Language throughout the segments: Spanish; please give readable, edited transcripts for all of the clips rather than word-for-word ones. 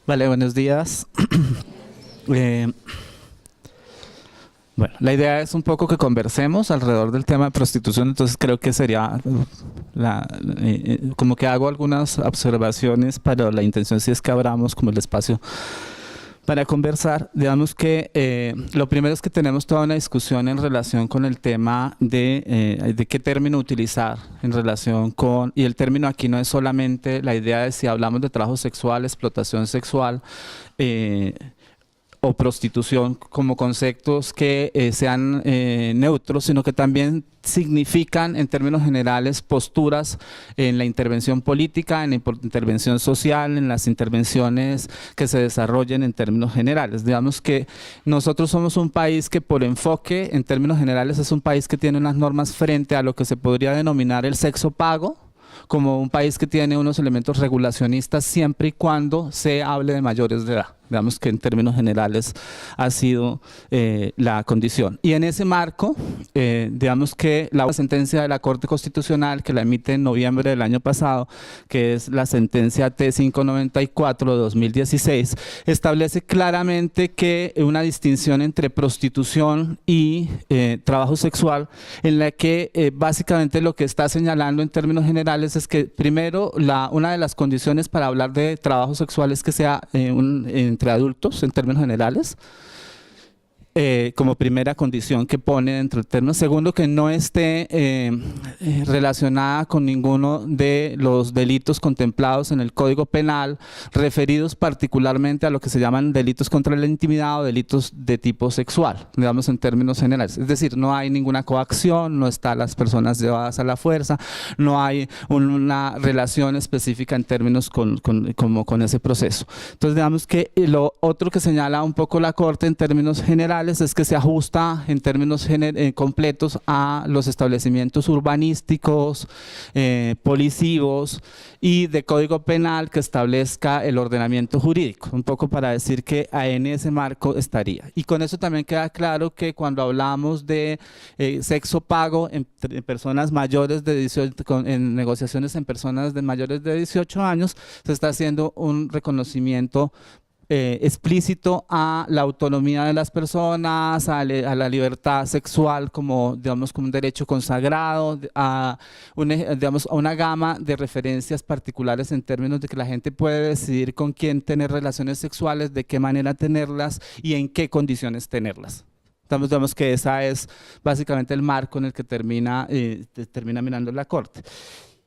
Vale, buenos días. Eh, bueno, la idea es un poco que conversemos alrededor del tema de prostitución, entonces creo que sería como que hago algunas observaciones, pero la intención sí es que abramos como el espacio para conversar. Digamos que lo primero es que tenemos toda una discusión en relación con el tema de qué término utilizar en relación con, y el término aquí no es solamente la idea de si hablamos de trabajo sexual, explotación sexual, eh, o prostitución como conceptos que sean neutros, sino que también significan en términos generales posturas en la intervención política, en la intervención social, en las intervenciones que se desarrollen en términos generales. Digamos que nosotros somos un país que por enfoque, en términos generales, es un país que tiene unas normas frente a lo que se podría denominar el sexo pago, como un país que tiene unos elementos regulacionistas siempre y cuando se hable de mayores de edad. Digamos que en términos generales ha sido la condición. Y en ese marco, digamos que la sentencia de la Corte Constitucional que la emite en noviembre del año pasado, que es la sentencia T594 de 2016, establece claramente que una distinción entre prostitución y trabajo sexual, en la que básicamente lo que está señalando en términos generales es que primero una de las condiciones para hablar de trabajo sexual es que sea entre adultos en términos generales, como primera condición que pone dentro del término. Segundo, que no esté relacionada con ninguno de los delitos contemplados en el Código Penal, referidos particularmente a lo que se llaman delitos contra la intimidad o delitos de tipo sexual, digamos en términos generales. Es decir, no hay ninguna coacción, no están las personas llevadas a la fuerza, no hay una relación específica en términos con ese proceso. Entonces, digamos que lo otro que señala un poco la Corte en términos generales es que se ajusta en términos completos a los establecimientos urbanísticos, policivos y de código penal que establezca el ordenamiento jurídico, un poco para decir que en ese marco estaría. Y con eso también queda claro que cuando hablamos de sexo pago entre personas mayores de 18, en negociaciones en personas de mayores de 18 años, se está haciendo un reconocimiento explícito a la autonomía de las personas, a la libertad sexual como, digamos, como un derecho consagrado, digamos, a una gama de referencias particulares en términos de que la gente puede decidir con quién tener relaciones sexuales, de qué manera tenerlas y en qué condiciones tenerlas. Digamos que ese es básicamente el marco en el que termina mirando la Corte.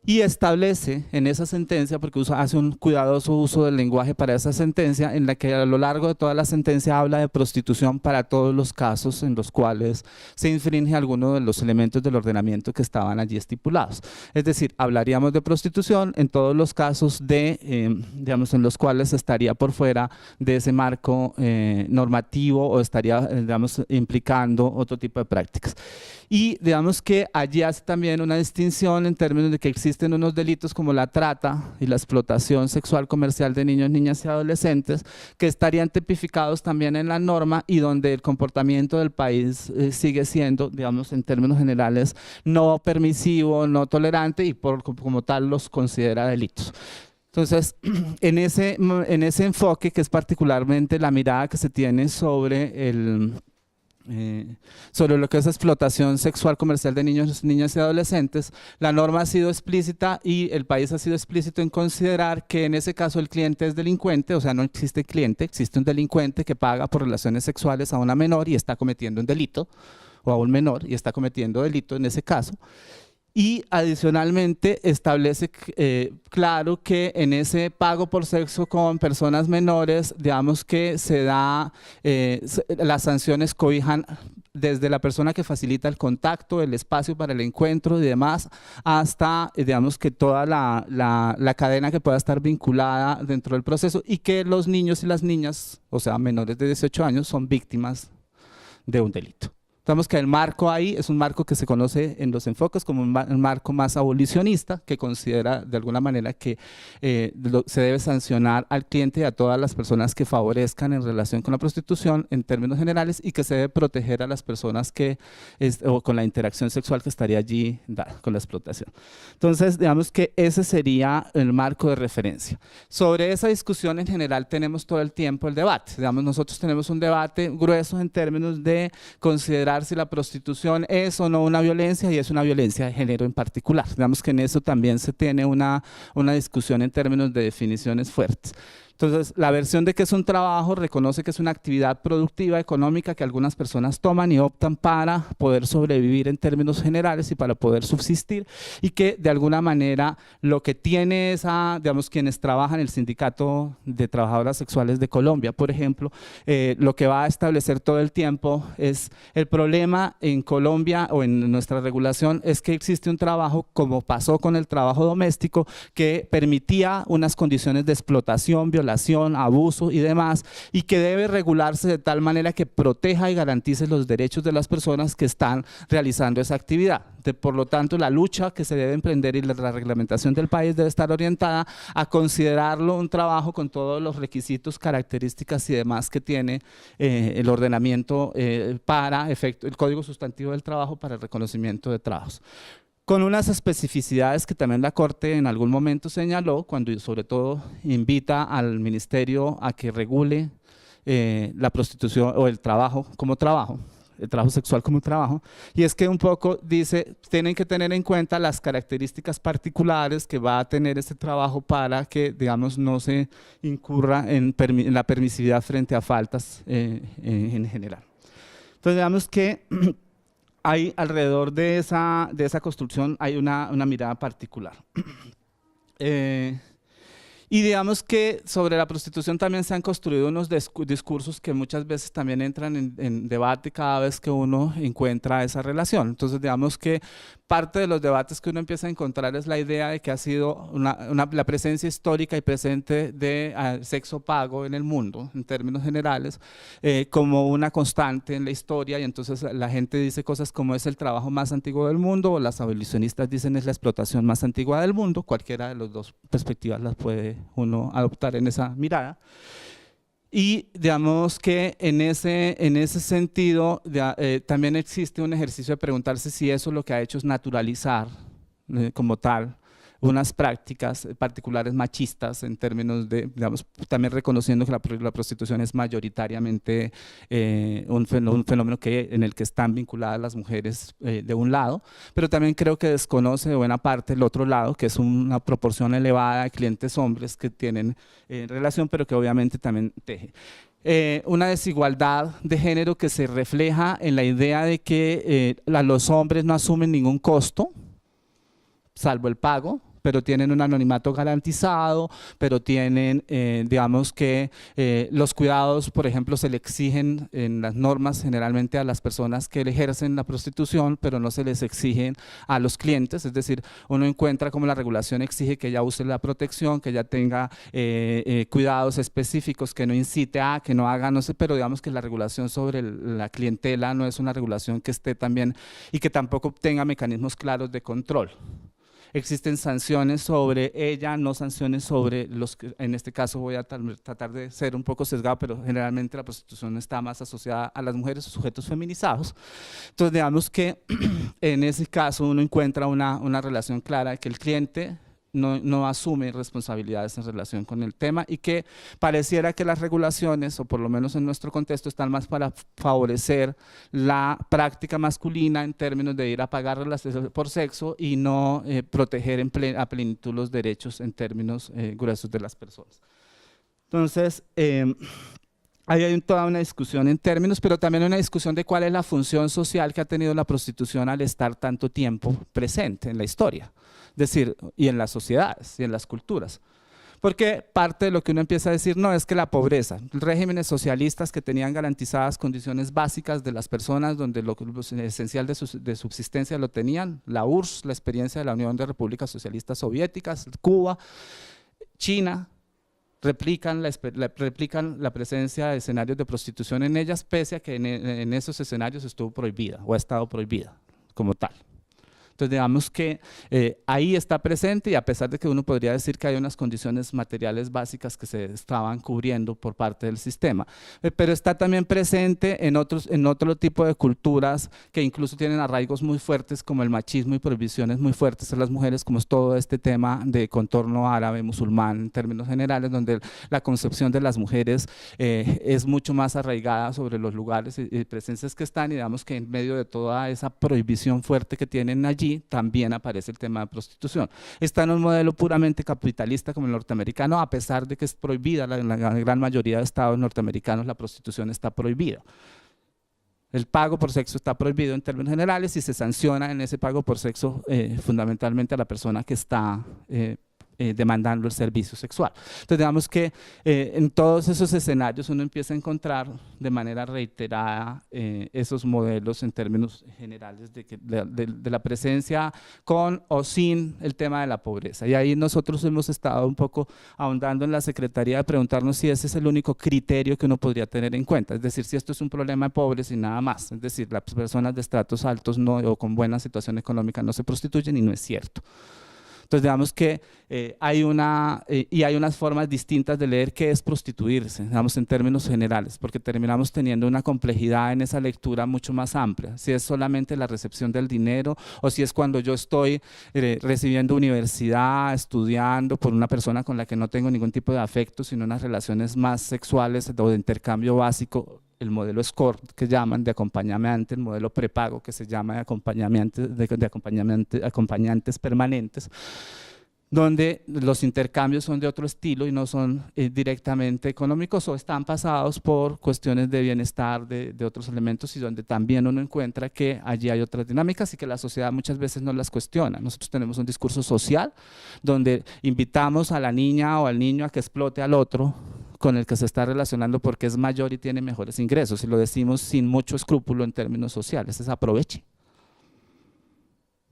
Y establece en esa sentencia, porque hace un cuidadoso uso del lenguaje para esa sentencia, en la que a lo largo de toda la sentencia habla de prostitución para todos los casos en los cuales se infringe alguno de los elementos del ordenamiento que estaban allí estipulados. Es decir, hablaríamos de prostitución en todos los casos digamos, en los cuales estaría por fuera de ese marco normativo o estaría, digamos, implicando otro tipo de prácticas. Y digamos que allí hace también una distinción en términos de que existen unos delitos como la trata y la explotación sexual comercial de niños, niñas y adolescentes que estarían tipificados también en la norma y donde el comportamiento del país sigue siendo, digamos, en términos generales, no permisivo, no tolerante y como tal los considera delitos. Entonces, en ese enfoque, que es particularmente la mirada que se tiene sobre lo que es explotación sexual comercial de niños, niñas y adolescentes, la norma ha sido explícita y el país ha sido explícito en considerar que en ese caso el cliente es delincuente, o sea, no existe cliente, existe un delincuente que paga por relaciones sexuales a una menor y está cometiendo un delito, o a un menor y está cometiendo delito en ese caso. Y adicionalmente establece claro que en ese pago por sexo con personas menores, digamos que se da, las sanciones cobijan desde la persona que facilita el contacto, el espacio para el encuentro y demás, hasta, digamos, que toda la cadena que pueda estar vinculada dentro del proceso y que los niños y las niñas, o sea, menores de 18 años, son víctimas de un delito. Digamos que el marco ahí es un marco que se conoce en los enfoques como un marco más abolicionista, que considera de alguna manera que se debe sancionar al cliente y a todas las personas que favorezcan en relación con la prostitución en términos generales, y que se debe proteger a las personas que, o con la interacción sexual que estaría allí con la explotación. Entonces, digamos que ese sería el marco de referencia. Sobre esa discusión en general tenemos todo el tiempo el debate. Digamos, nosotros tenemos un debate grueso en términos de considerar si la prostitución es o no una violencia, y es una violencia de género en particular. Digamos que en eso también se tiene una discusión en términos de definiciones fuertes. Entonces, la versión de que es un trabajo reconoce que es una actividad productiva, económica, que algunas personas toman y optan para poder sobrevivir en términos generales y para poder subsistir, y que de alguna manera lo que tiene esa, digamos, quienes trabajan en el Sindicato de Trabajadoras Sexuales de Colombia, por ejemplo, lo que va a establecer todo el tiempo es el problema en Colombia o en nuestra regulación, es que existe un trabajo, como pasó con el trabajo doméstico, que permitía unas condiciones de explotación, violación, abuso y demás, y que debe regularse de tal manera que proteja y garantice los derechos de las personas que están realizando esa actividad. Por lo tanto, la lucha que se debe emprender y la reglamentación del país debe estar orientada a considerarlo un trabajo con todos los requisitos, características y demás que tiene el ordenamiento para efecto, el Código Sustantivo del Trabajo para el reconocimiento de trabajos, con unas especificidades que también la Corte en algún momento señaló, cuando sobre todo invita al Ministerio a que regule la prostitución o el trabajo como trabajo, el trabajo sexual como trabajo, y es que un poco dice, tienen que tener en cuenta las características particulares que va a tener este trabajo para que, digamos, no se incurra en la permisividad frente a faltas en general. Entonces, digamos que hay alrededor de esa construcción hay una mirada particular. Y digamos que sobre la prostitución también se han construido unos discursos que muchas veces también entran en debate cada vez que uno encuentra esa relación. Entonces, digamos que parte de los debates que uno empieza a encontrar es la idea de que ha sido la presencia histórica y presente de sexo pago en el mundo, en términos generales, como una constante en la historia, y entonces la gente dice cosas como es el trabajo más antiguo del mundo, o las abolicionistas dicen es la explotación más antigua del mundo. Cualquiera de las dos perspectivas las puede uno adoptar en esa mirada. Y digamos que en ese sentido también existe un ejercicio de preguntarse si eso lo que ha hecho es naturalizar como tal unas prácticas particulares machistas en términos de, digamos, también reconociendo que la prostitución es mayoritariamente un fenómeno en el que están vinculadas las mujeres de un lado, pero también creo que desconoce de buena parte el otro lado, que es una proporción elevada de clientes hombres que tienen relación, pero que obviamente también teje. Una desigualdad de género que se refleja en la idea de que los hombres no asumen ningún costo, salvo el pago, pero tienen un anonimato garantizado, pero tienen, digamos que los cuidados, por ejemplo, se le exigen en las normas generalmente a las personas que ejercen la prostitución, pero no se les exigen a los clientes. Es decir, uno encuentra como la regulación exige que ella use la protección, que ella tenga cuidados específicos, que no incite a, que no haga, no sé, pero digamos que la regulación sobre la clientela no es una regulación que esté también, y que tampoco tenga mecanismos claros de control. Existen sanciones sobre ella, no sanciones sobre los que, en este caso voy a tratar de ser un poco sesgado, pero generalmente la prostitución está más asociada a las mujeres o sujetos feminizados. Entonces, digamos que en ese caso uno encuentra una relación clara de que el cliente no asume responsabilidades en relación con el tema, y que pareciera que las regulaciones, o por lo menos en nuestro contexto, están más para favorecer la práctica masculina en términos de ir a pagar por sexo y no proteger a plenitud los derechos en términos gruesos de las personas. Entonces, ahí hay toda una discusión en términos, pero también una discusión de cuál es la función social que ha tenido la prostitución al estar tanto tiempo presente en la historia. Es decir, y en las sociedades y en las culturas. Porque parte de lo que uno empieza a decir, no, es que la pobreza, regímenes socialistas que tenían garantizadas condiciones básicas de las personas, donde lo esencial de subsistencia lo tenían, la URSS, la experiencia de la Unión de Repúblicas Socialistas Soviéticas, Cuba, China, replican la presencia de escenarios de prostitución en ellas, pese a que en esos escenarios estuvo prohibida o ha estado prohibida como tal. Entonces, digamos que ahí está presente, y a pesar de que uno podría decir que hay unas condiciones materiales básicas que se estaban cubriendo por parte del sistema, pero está también presente en otro tipo de culturas que incluso tienen arraigos muy fuertes, como el machismo y prohibiciones muy fuertes en las mujeres, como es todo este tema de contorno árabe, musulmán, en términos generales, donde la concepción de las mujeres es mucho más arraigada sobre los lugares y presencias que están, y digamos que en medio de toda esa prohibición fuerte que tienen allí, también aparece el tema de prostitución. Está en un modelo puramente capitalista como el norteamericano, a pesar de que es prohibida en la gran mayoría de estados norteamericanos, la prostitución está prohibida. El pago por sexo está prohibido en términos generales y se sanciona en ese pago por sexo fundamentalmente a la persona que está demandando el servicio sexual. Entonces, digamos que en todos esos escenarios uno empieza a encontrar de manera reiterada esos modelos en términos generales de la presencia con o sin el tema de la pobreza. Y ahí nosotros hemos estado un poco ahondando en la Secretaría de preguntarnos si ese es el único criterio que uno podría tener en cuenta, es decir, si esto es un problema de pobres y nada más, es decir, las personas de estratos altos no, o con buena situación económica no se prostituyen, y no es cierto. Entonces, digamos que hay unas formas distintas de leer qué es prostituirse, digamos en términos generales, porque terminamos teniendo una complejidad en esa lectura mucho más amplia, si es solamente la recepción del dinero o si es cuando yo estoy recibiendo universidad, estudiando por una persona con la que no tengo ningún tipo de afecto, sino unas relaciones más sexuales o de intercambio básico, el modelo escort que llaman de acompañamiento, el modelo prepago que se llama de acompañantes permanentes, donde los intercambios son de otro estilo y no son directamente económicos, o están pasados por cuestiones de bienestar de otros elementos, y donde también uno encuentra que allí hay otras dinámicas y que la sociedad muchas veces no las cuestiona. Nosotros tenemos un discurso social donde invitamos a la niña o al niño a que explote al otro con el que se está relacionando porque es mayor y tiene mejores ingresos, y lo decimos sin mucho escrúpulo en términos sociales, es aproveche,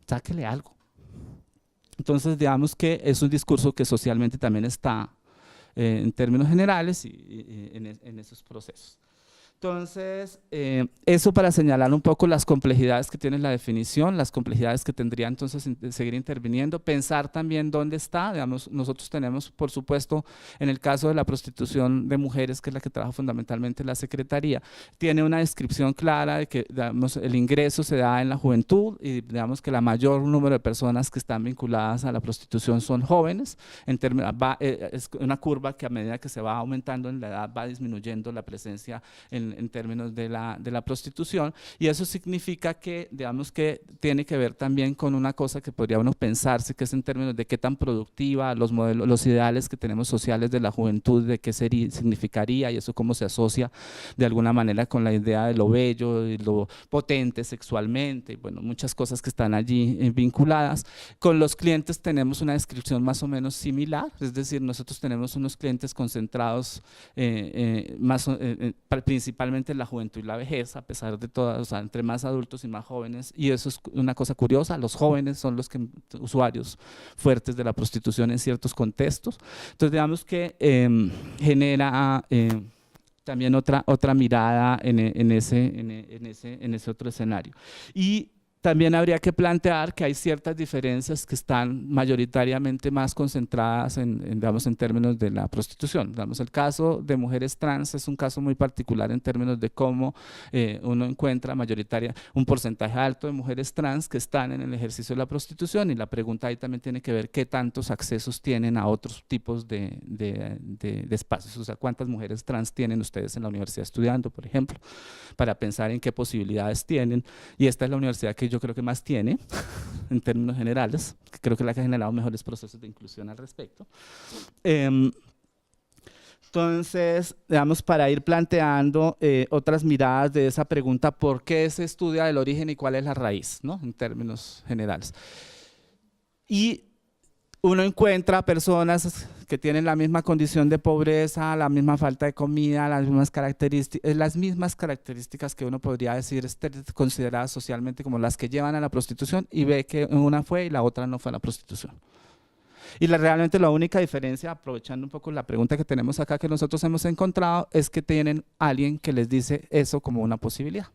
sáquele algo. Entonces, digamos que es un discurso que socialmente también está en términos generales y en esos procesos. Entonces, eso para señalar un poco las complejidades que tiene la definición, las complejidades que tendría entonces seguir interviniendo, pensar también dónde está, digamos, nosotros tenemos, por supuesto, en el caso de la prostitución de mujeres, que es la que trabaja fundamentalmente la Secretaría, tiene una descripción clara de que, digamos, el ingreso se da en la juventud, y digamos que la mayor número de personas que están vinculadas a la prostitución son jóvenes, es una curva que a medida que se va aumentando en la edad va disminuyendo la presencia en términos de la prostitución, y eso significa que, digamos, que tiene que ver también con una cosa que podría uno pensarse, que es en términos de qué tan productiva, los modelos, los ideales que tenemos sociales de la juventud, de qué significaría, y eso cómo se asocia de alguna manera con la idea de lo bello y lo potente sexualmente, y bueno, muchas cosas que están allí vinculadas. Con los clientes tenemos una descripción más o menos similar, es decir, nosotros tenemos unos clientes concentrados principalmente en la juventud y la vejez, a pesar de todas, o sea, entre más adultos y más jóvenes, y eso es una cosa curiosa, los jóvenes son los usuarios fuertes de la prostitución en ciertos contextos. Entonces, digamos que genera también otra mirada en ese otro escenario. Y también habría que plantear que hay ciertas diferencias que están mayoritariamente más concentradas digamos, en términos de la prostitución. Digamos, el caso de mujeres trans es un caso muy particular en términos de cómo uno encuentra un porcentaje alto de mujeres trans que están en el ejercicio de la prostitución, y la pregunta ahí también tiene que ver qué tantos accesos tienen a otros tipos de espacios. O sea, ¿cuántas mujeres trans tienen ustedes en la universidad estudiando, por ejemplo? Para pensar en qué posibilidades tienen, y esta es la universidad que yo creo que más tiene en términos generales, que creo que es la que ha generado mejores procesos de inclusión al respecto. Entonces, digamos, para ir planteando otras miradas de esa pregunta, ¿por qué se estudia el origen y cuál es la raíz, ¿no? En términos generales. Y uno encuentra personas que tienen la misma condición de pobreza, la misma falta de comida, las mismas características que uno podría decir consideradas socialmente como las que llevan a la prostitución, y ve que una fue y la otra no fue a la prostitución. Y realmente la única diferencia, aprovechando un poco la pregunta que tenemos acá que nosotros hemos encontrado, es que tienen alguien que les dice eso como una posibilidad.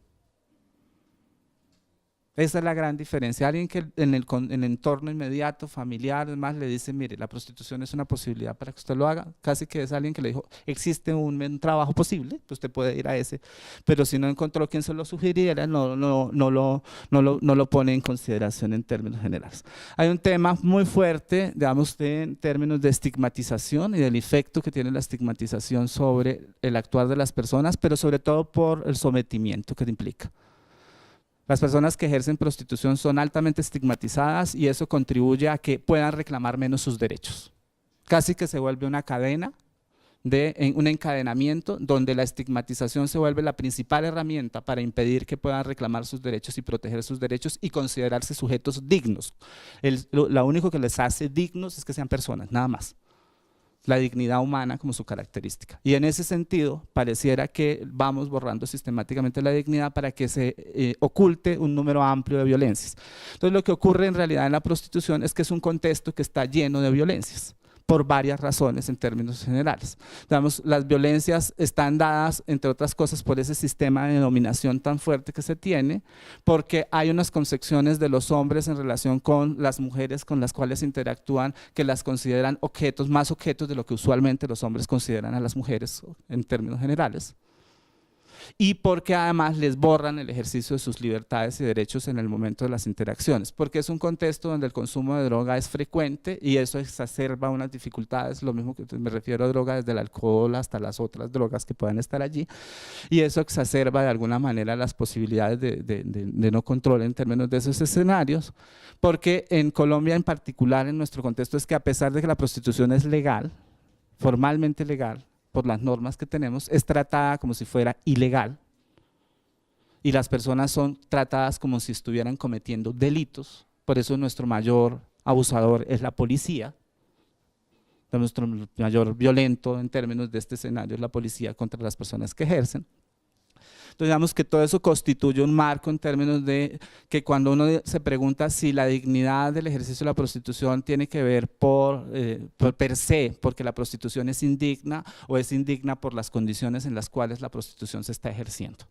Esa es la gran diferencia. Alguien que en el entorno inmediato, familiar, además le dice, mire, la prostitución es una posibilidad para que usted lo haga. Casi que es alguien que le dijo, existe un trabajo posible, pues usted puede ir a ese. Pero si no encontró quien se lo sugiriera, no lo pone en consideración en términos generales. Hay un tema muy fuerte, digamos, en términos de estigmatización y del efecto que tiene la estigmatización sobre el actuar de las personas, pero sobre todo por el sometimiento que implica. Las personas que ejercen prostitución son altamente estigmatizadas y eso contribuye a que puedan reclamar menos sus derechos. Casi que se vuelve una cadena, un encadenamiento donde la estigmatización se vuelve la principal herramienta para impedir que puedan reclamar sus derechos y proteger sus derechos y considerarse sujetos dignos. Lo único que les hace dignos es que sean personas, nada más. La dignidad humana como su característica. Y en ese sentido, pareciera que vamos borrando sistemáticamente la dignidad para que se oculte un número amplio de violencias. Entonces, lo que ocurre en realidad en la prostitución es que es un contexto que está lleno de violencias, por varias razones en términos generales. Digamos, las violencias están dadas, entre otras cosas, por ese sistema de dominación tan fuerte que se tiene, porque hay unas concepciones de los hombres en relación con las mujeres con las cuales interactúan, que las consideran objetos, más objetos de lo que usualmente los hombres consideran a las mujeres en términos generales. Y porque además les borran el ejercicio de sus libertades y derechos en el momento de las interacciones, porque es un contexto donde el consumo de droga es frecuente y eso exacerba unas dificultades, lo mismo que me refiero a droga desde el alcohol hasta las otras drogas que puedan estar allí, y eso exacerba de alguna manera las posibilidades de no control en términos de esos escenarios, porque en Colombia en particular, en nuestro contexto, es que a pesar de que la prostitución es legal, formalmente legal, por las normas que tenemos, es tratada como si fuera ilegal y las personas son tratadas como si estuvieran cometiendo delitos. Por eso nuestro mayor abusador es la policía, nuestro mayor violento en términos de este escenario es la policía contra las personas que ejercen. Entonces, digamos que todo eso constituye un marco en términos de que cuando uno se pregunta si la dignidad del ejercicio de la prostitución tiene que ver por per se, porque la prostitución es indigna o es indigna por las condiciones en las cuales la prostitución se está ejerciendo.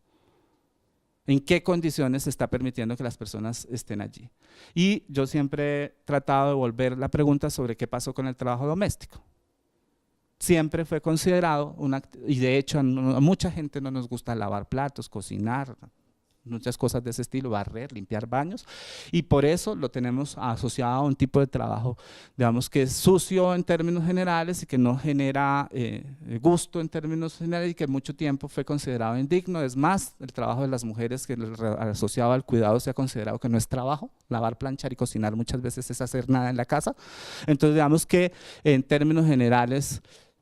¿En qué condiciones se está permitiendo que las personas estén allí? Y yo siempre he tratado de volver la pregunta sobre qué pasó con el trabajo doméstico. Siempre fue considerado, y de hecho a mucha gente no nos gusta lavar platos, cocinar, muchas cosas de ese estilo, barrer, limpiar baños, y por eso lo tenemos asociado a un tipo de trabajo, digamos que es sucio en términos generales y que no genera gusto en términos generales y que mucho tiempo fue considerado indigno. Es más, el trabajo de las mujeres que asociado al cuidado se ha considerado que no es trabajo, lavar, planchar y cocinar muchas veces es hacer nada en la casa. Entonces digamos que en términos generales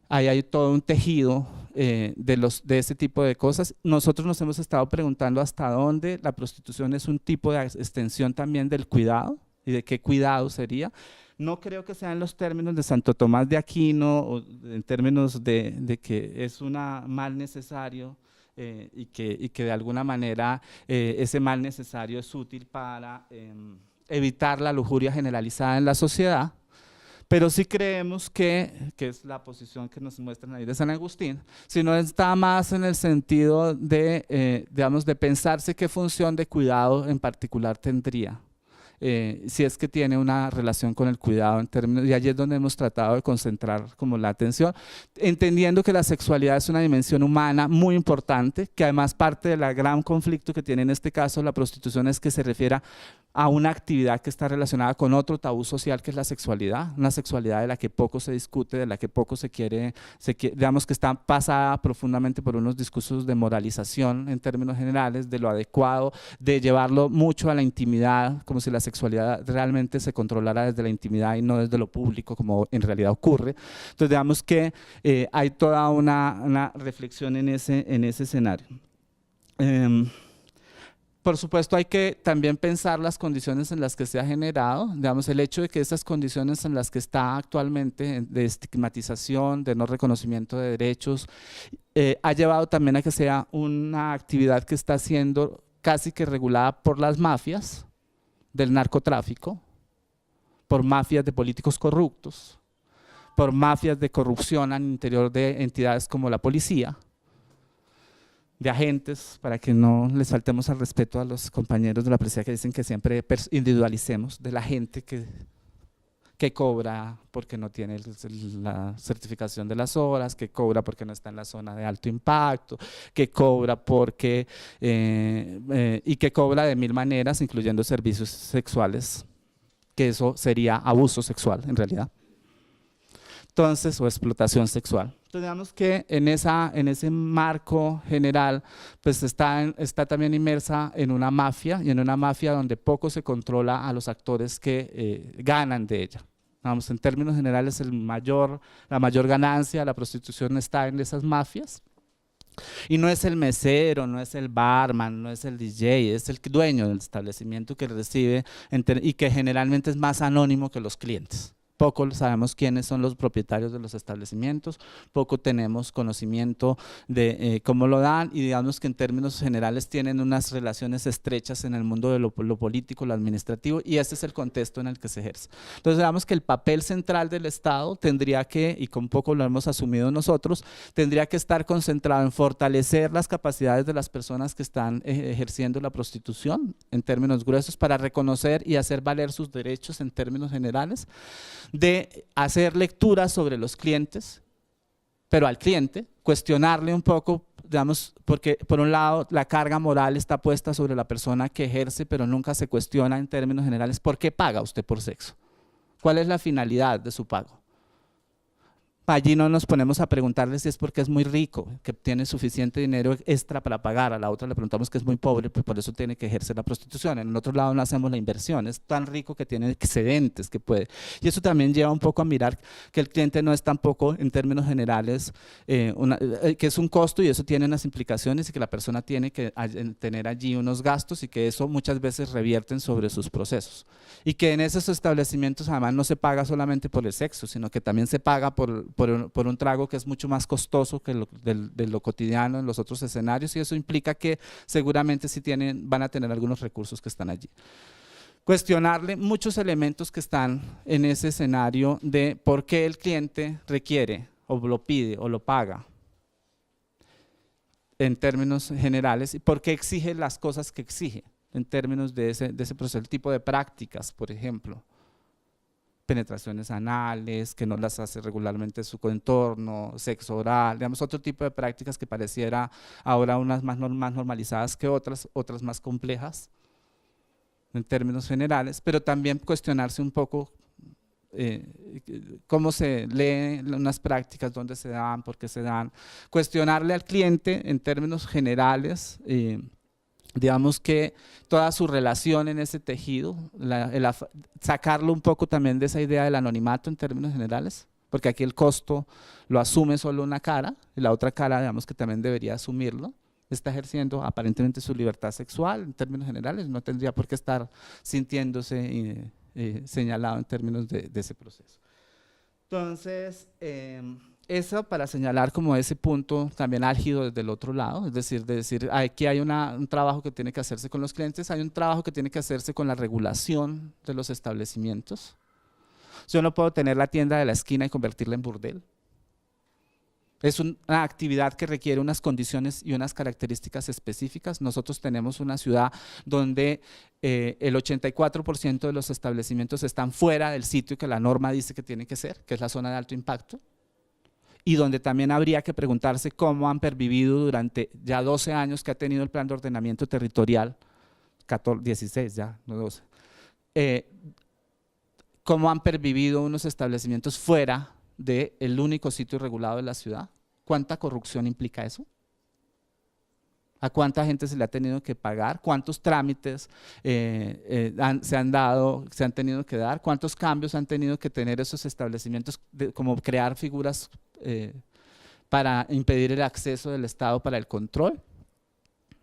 ahí hay todo un tejido de ese tipo de cosas. Nosotros nos hemos estado preguntando hasta dónde la prostitución es un tipo de extensión también del cuidado y de qué cuidado sería. No creo que sean los términos de Santo Tomás de Aquino, o en términos de que es un mal necesario y que de alguna manera ese mal necesario es útil para evitar la lujuria generalizada en la sociedad. Pero sí creemos que es la posición que nos muestran ahí de San Agustín, sino está más en el sentido de, digamos, de pensarse qué función de cuidado en particular tendría, si es que tiene una relación con el cuidado en términos, y allí es donde hemos tratado de concentrar como la atención, entendiendo que la sexualidad es una dimensión humana muy importante, que además parte del gran conflicto que tiene en este caso la prostitución es que se refiera a una actividad que está relacionada con otro tabú social que es la sexualidad, una sexualidad de la que poco se discute, de la que poco se quiere, digamos que está pasada profundamente por unos discursos de moralización en términos generales, de lo adecuado, de llevarlo mucho a la intimidad, como si la sexualidad realmente se controlara desde la intimidad y no desde lo público, como en realidad ocurre. Entonces digamos que hay toda una reflexión en ese escenario. Por supuesto hay que también pensar las condiciones en las que se ha generado, digamos el hecho de que esas condiciones en las que está actualmente de estigmatización, de no reconocimiento de derechos, ha llevado también a que sea una actividad que está siendo casi que regulada por las mafias del narcotráfico, por mafias de políticos corruptos, por mafias de corrupción al interior de entidades como la policía, de agentes, para que no les faltemos al respeto a los compañeros de la policía que dicen que siempre individualicemos, de la gente que cobra porque no tiene la certificación de las horas, que cobra porque no está en la zona de alto impacto, que cobra porque, y que cobra de mil maneras, incluyendo servicios sexuales, que eso sería abuso sexual en realidad. Entonces, o explotación sexual. Entonces, digamos que en ese marco general, pues está también inmersa en una mafia, y en una mafia donde poco se controla a los actores que ganan de ella. Vamos, en términos generales, la mayor ganancia de la prostitución está en esas mafias. Y no es el mesero, no es el barman, no es el DJ, es el dueño del establecimiento que recibe y que generalmente es más anónimo que los clientes. Poco sabemos quiénes son los propietarios de los establecimientos, poco tenemos conocimiento de cómo lo dan, y digamos que en términos generales tienen unas relaciones estrechas en el mundo de lo político, lo administrativo, y ese es el contexto en el que se ejerce. Entonces digamos que el papel central del Estado tendría que, y con poco lo hemos asumido nosotros, tendría que estar concentrado en fortalecer las capacidades de las personas que están ejerciendo la prostitución en términos gruesos, para reconocer y hacer valer sus derechos en términos generales, de hacer lecturas sobre los clientes, pero al cliente, cuestionarle un poco, digamos, porque por un lado la carga moral está puesta sobre la persona que ejerce, pero nunca se cuestiona en términos generales, ¿por qué paga usted por sexo? ¿Cuál es la finalidad de su pago? Allí no nos ponemos a preguntarle si es porque es muy rico, que tiene suficiente dinero extra para pagar. A la otra le preguntamos que es muy pobre, pues por eso tiene que ejercer la prostitución. En el otro lado no hacemos la inversión, es tan rico que tiene excedentes que puede. Y eso también lleva un poco a mirar que el cliente no es tampoco, en términos generales, que es un costo, y eso tiene unas implicaciones, y que la persona tiene que tener allí unos gastos, y que eso muchas veces revierten sobre sus procesos. Y que en esos establecimientos además no se paga solamente por el sexo, sino que también se paga por un trago que es mucho más costoso que de lo cotidiano en los otros escenarios, y eso implica que seguramente sí van a tener algunos recursos que están allí. Cuestionarle muchos elementos que están en ese escenario de por qué el cliente requiere, o lo pide, o lo paga, en términos generales, y por qué exige las cosas que exige, en términos de ese proceso, el tipo de prácticas, por ejemplo. Penetraciones anales, que no las hace regularmente su contorno, sexo oral, digamos, otro tipo de prácticas que pareciera ahora unas más normalizadas que otras más complejas en términos generales, pero también cuestionarse un poco cómo se leen unas prácticas, dónde se dan, por qué se dan, cuestionarle al cliente en términos generales, digamos que toda su relación en ese tejido, sacarlo un poco también de esa idea del anonimato en términos generales, porque aquí el costo lo asume solo una cara, y la otra cara, digamos que también debería asumirlo, está ejerciendo aparentemente su libertad sexual en términos generales, no tendría por qué estar sintiéndose señalado en términos de ese proceso. Entonces, eso para señalar como ese punto también álgido desde el otro lado, es decir, aquí hay un trabajo que tiene que hacerse con los clientes, hay un trabajo que tiene que hacerse con la regulación de los establecimientos. Yo no puedo tener la tienda de la esquina y convertirla en burdel. Es una actividad que requiere unas condiciones y unas características específicas. Nosotros tenemos una ciudad donde el 84% de los establecimientos están fuera del sitio que la norma dice que tiene que ser, que es la zona de alto impacto, y donde también habría que preguntarse cómo han pervivido durante ya 12 años que ha tenido el plan de ordenamiento territorial, 16 ya, no 12, cómo han pervivido unos establecimientos fuera del único sitio regulado de la ciudad. ¿Cuánta corrupción implica eso? ¿A cuánta gente se le ha tenido que pagar? ¿Cuántos trámites se han tenido que dar? ¿Cuántos cambios han tenido que tener esos establecimientos, como crear figuras para impedir el acceso del Estado para el control?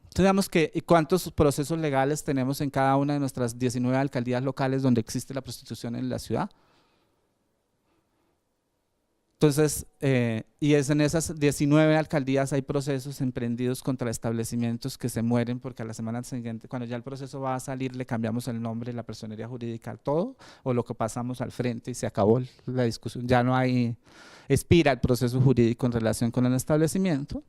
Entonces, digamos que ¿cuántos procesos legales tenemos en cada una de nuestras 19 alcaldías locales donde existe la prostitución en la ciudad? Entonces, y es en esas 19 alcaldías hay procesos emprendidos contra establecimientos que se mueren porque a la semana siguiente, cuando ya el proceso va a salir, le cambiamos el nombre, la personería jurídica a todo, o lo que pasamos al frente y se acabó la discusión. Ya no hay, expira el proceso jurídico en relación con el establecimiento.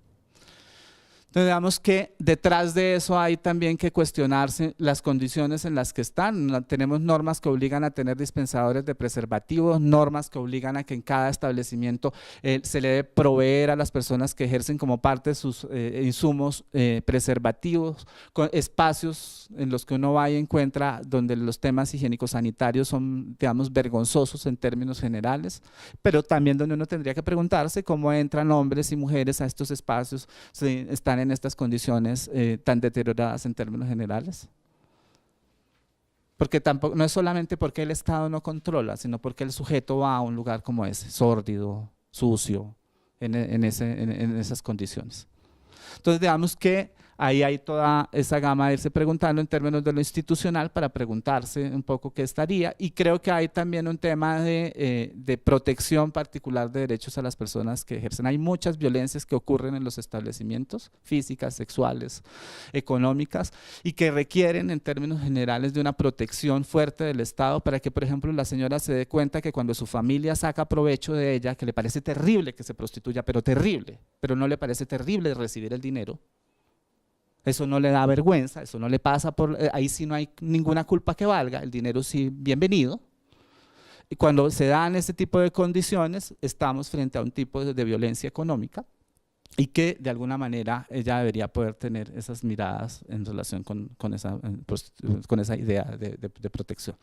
Entonces, digamos que detrás de eso hay también que cuestionarse las condiciones en las que están. Tenemos normas que obligan a tener dispensadores de preservativos, normas que obligan a que en cada establecimiento se le debe proveer a las personas que ejercen como parte de sus insumos preservativos, con espacios en los que uno va y encuentra donde los temas higiénicos sanitarios son, digamos, vergonzosos en términos generales, pero también donde uno tendría que preguntarse cómo entran hombres y mujeres a estos espacios si están en estas condiciones tan deterioradas en términos generales. Porque tampoco, no es solamente porque el Estado no controla, sino porque el sujeto va a un lugar como ese, sórdido, sucio, en esas condiciones. Entonces, digamos que ahí hay toda esa gama de irse preguntando en términos de lo institucional para preguntarse un poco qué estaría, y creo que hay también un tema de protección particular de derechos a las personas que ejercen. Hay muchas violencias que ocurren en los establecimientos, físicas, sexuales, económicas, y que requieren en términos generales de una protección fuerte del Estado para que, por ejemplo, la señora se dé cuenta que cuando su familia saca provecho de ella, que le parece terrible que se prostituya, pero terrible, pero no le parece terrible recibir el dinero. Eso no le da vergüenza, eso no le pasa por… ahí sí no hay ninguna culpa que valga, el dinero sí, bienvenido. Y cuando se dan ese tipo de condiciones, estamos frente a un tipo de violencia económica y que de alguna manera ella debería poder tener esas miradas en relación con esa idea de protección.